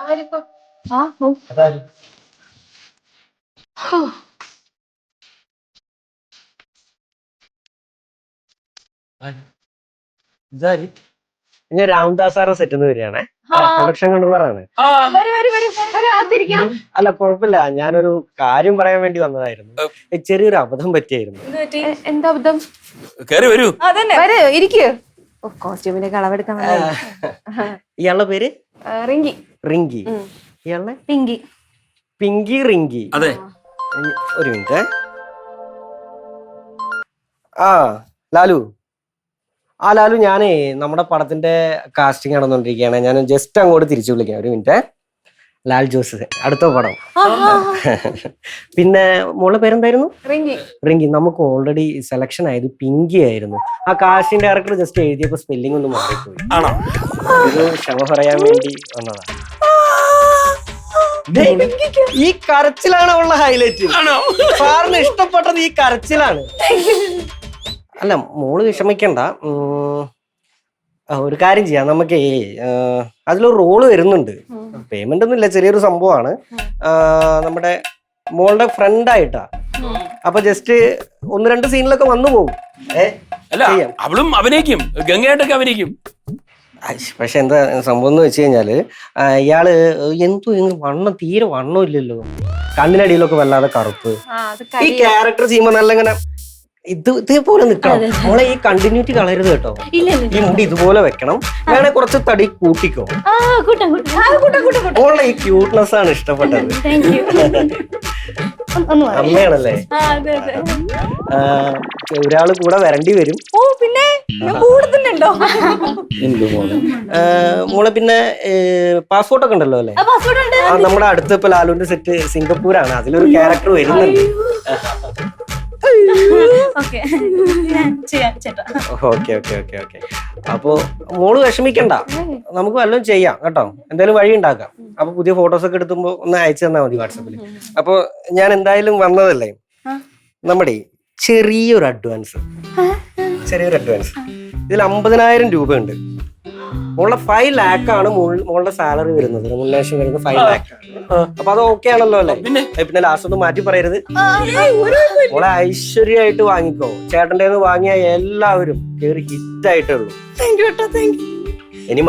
ആരിപ്പോ ഞാൻ രാംദാസ് സാറെ set വരികയാണേ. Production കൺട്രോളറാണ്. അല്ല കുഴപ്പമില്ല, ഞാനൊരു കാര്യം പറയാൻ വേണ്ടി വന്നതായിരുന്നു. ചെറിയൊരു അബദ്ധം പറ്റിയായിരുന്നു. എന്താ അബദ്ധം? കോസ്റ്റ്യൂമിന്റെ കളവെടുക്കാൻ. ഇയാളുടെ പേര് റിങ്കി. റിങ്കി. ഇയാളുടെ പിങ്കി. പിങ്കി റിങ്കി. അതെ. ഒരു മിനിറ്റ്. ആ ലാലു, ലാലു, ഞാനേ നമ്മുടെ പടത്തിന്റെ കാസ്റ്റിംഗ് നടന്നുകൊണ്ടിരിക്കുകയാണ്. ഞാൻ ജസ്റ്റ് അങ്ങോട്ട് തിരിച്ചു വിളിക്കാം. ഒരു മിനിറ്റ്. ലാൽ ജോസ്, അടുത്ത പടം. പിന്നെ മോളുടെ പേരെന്തായിരുന്നു? റിങ്കി. റിങ്കി. നമുക്ക് ഓൾറെഡി സെലക്ഷൻ ആയത് പിങ്കി ആയിരുന്നു. ആ കാസ്റ്റിംഗ് ഡയറക്ടർ ജസ്റ്റ് എഴുതിയപ്പോ സ്പെല്ലിംഗ് ഒന്ന് മാറിപ്പോയി. ഒരു ക്ഷമ പറയാൻ വേണ്ടി വന്നതാ. ഈ കരച്ചിലാണ് ഉള്ള ഹൈലൈറ്റ്. സാറിന് ഇഷ്ടപ്പെട്ടത് ഈ കരച്ചിലാണ്. അല്ല മോള് വിഷമിക്കണ്ട. ഒരു കാര്യം ചെയ്യാം, നമുക്ക് അതിലൊരു റോള് വരുന്നുണ്ട്. പേയ്മെന്റ് ഒന്നും ഇല്ല, ചെറിയൊരു സംഭവമാണ്. നമ്മുടെ മോളുടെ ഫ്രണ്ട് ആയിട്ടാ. അപ്പൊ ജസ്റ്റ് 1-2 സീനിലൊക്കെ വന്നു പോകും. അവളും അഭിനയിക്കും, ഗംഗയായിട്ടൊക്കെ അഭിനയിക്കും. പക്ഷെ എന്താ സംഭവം എന്ന് വെച്ച് കഴിഞ്ഞാല്, ഇയാള് വണ്ണം തീരെ വണ്ണം ഇല്ലല്ലോ. കണ്ണിനടിയിലൊക്കെ വല്ലാതെ കറുപ്പ്. ഈ ക്യാരക്ടർ ചെയ്യുമ്പോ നല്ല ഇങ്ങനെ ഇതേപോലെ നിക്കണം. നമ്മളെ ഈ കണ്ടിന്യൂറ്റി കളയരുത് കേട്ടോ. ഈ മുടി ഇതുപോലെ വെക്കണം. വേണേ കുറച്ച് തടി കൂട്ടിക്കോ. മോളുടെ ഈ ക്യൂട്ട്നെസ് ആണ് ഇഷ്ടപ്പെട്ടത്. അമ്മയാണല്ലേ? ഒരാള് കൂടെ വരണ്ടി വരും. പിന്നെ കൂടുതലുണ്ടോ മോളെ? പിന്നെ പാസ്പോർട്ടൊക്കെ ഉണ്ടല്ലോ അല്ലേ? നമ്മുടെ അടുത്ത് ഇപ്പൊ ലാലുവിന്റെ സെറ്റ് സിംഗപ്പൂരാണ്. അതിലൊരു ക്യാരക്ടർ വരുന്നുണ്ട്. ഓക്കെ. അപ്പൊ മോള് വിഷമിക്കണ്ട, നമുക്ക് വല്ലതും ചെയ്യാം കേട്ടോ. എന്തായാലും വഴി ഉണ്ടാക്കാം. അപ്പൊ പുതിയ ഫോട്ടോസ് ഒക്കെ എടുത്തുമ്പോ ഒന്ന് അയച്ചു തന്നാ മതി വാട്സാപ്പിൽ. അപ്പൊ ഞാൻ എന്തായാലും വന്നതല്ലേ, നമ്മുടെ ചെറിയൊരു അഡ്വാൻസ്. ഇതിൽ 50,000 രൂപയുണ്ട്. മോളുടെ 5 lakhs ആണ് മോളുടെ സാലറി വരുന്നത്. റെമുനറേഷൻ വരുന്നത് 5 lakhs ആണ്. അപ്പൊ അത് ഓക്കെ ആണല്ലോ അല്ലേ? പിന്നെ ലാസ്റ്റ് ഒന്നും മാറ്റി പറയരുത്. മോളെ ഐശ്വര്യമായിട്ട് വാങ്ങിക്കോ. ചേട്ടൻ്റെ വാങ്ങിയ എല്ലാവരും കേറി ഹിറ്റായിട്ടേ ഉള്ളൂ. ഇനി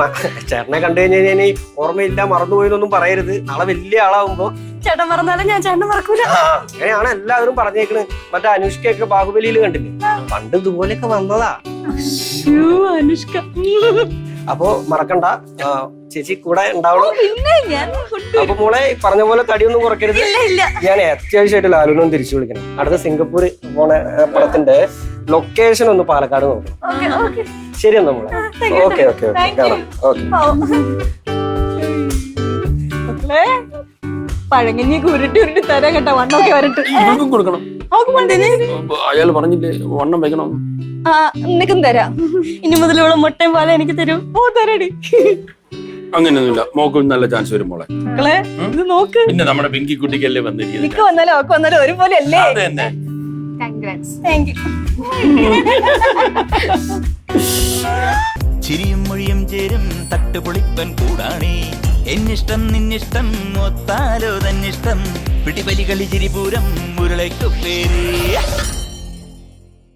ചേട്ടനെ കണ്ടു കഴിഞ്ഞാൽ ഇനി ഓർമ്മയില്ല, മറന്നുപോയെന്നൊന്നും പറയരുത്. നാളെ വലിയ ആളാവുമ്പോ ചേട്ടൻ മറന്നാലും ഞാൻ ചേട്ടനെ മറക്കൂല. അങ്ങനെയാണ് എല്ലാവരും പറഞ്ഞേക്കണ്. മറ്റേ അനുഷ്കയൊക്കെ ബാഹുബലിയിൽ കണ്ടില്ലേ? പണ്ട് ഇതുപോലെയൊക്കെ വന്നതാ അനുഷ്ക. അപ്പൊ മറക്കണ്ട, ചേച്ചി കൂടെ ഉണ്ടാവണം. അപ്പൊ മോളെ പറഞ്ഞ പോലെ തടിയൊന്നും കുറയ്ക്കരുത്. ഞാൻ അത്യാവശ്യമായിട്ട് ലാലുവിനൊന്നും തിരിച്ചു വിളിക്കണം. അടുത്ത സിംഗപ്പൂർ പോണ പടത്തിന്റെ ലൊക്കേഷൻ ഒന്ന് പാലക്കാട് നോക്കണം. ശരി എന്നാ മോളെ. ഓക്കെ കാണാം. പഴങ്ങഞ്ഞി ഉരുട്ടി തരാൻ കേട്ടോ. വണ്ണമൊക്കെ വരട്ടെ. കൊടുക്കണം. അയാൾ പറഞ്ഞില്ലേ വണ്ണം വെക്കണം. നിനക്കും തരാം. ഇനി മുതൽ ഇവിടെ മുട്ടയും പാല എനിക്ക് തരും. തരടി. അങ്ങനെയൊന്നുമില്ല, മോക്കും നല്ല ചാൻസ് വരും മോളെ. ഇത് നോക്ക്. പിന്നെ നമ്മുടെ പിങ്കി കുട്ടിക്കല്ലേ വന്നിരിക്കുന്നത്. വന്നാലും അവക്ക് വന്നാലും ഒരുപോലെ അല്ലേ? ചിരിയും മൊഴിയും ചേരും തട്ടുപൊളിപ്പൻ കൂടാണേ. എന്നിഷ്ടം നിന്നിഷ്ടം ഒത്താലോ തന്നിഷ്ടം. പിടിപലി കളി ചിരിപൂരം മുരളയ്ക്കു പേര്.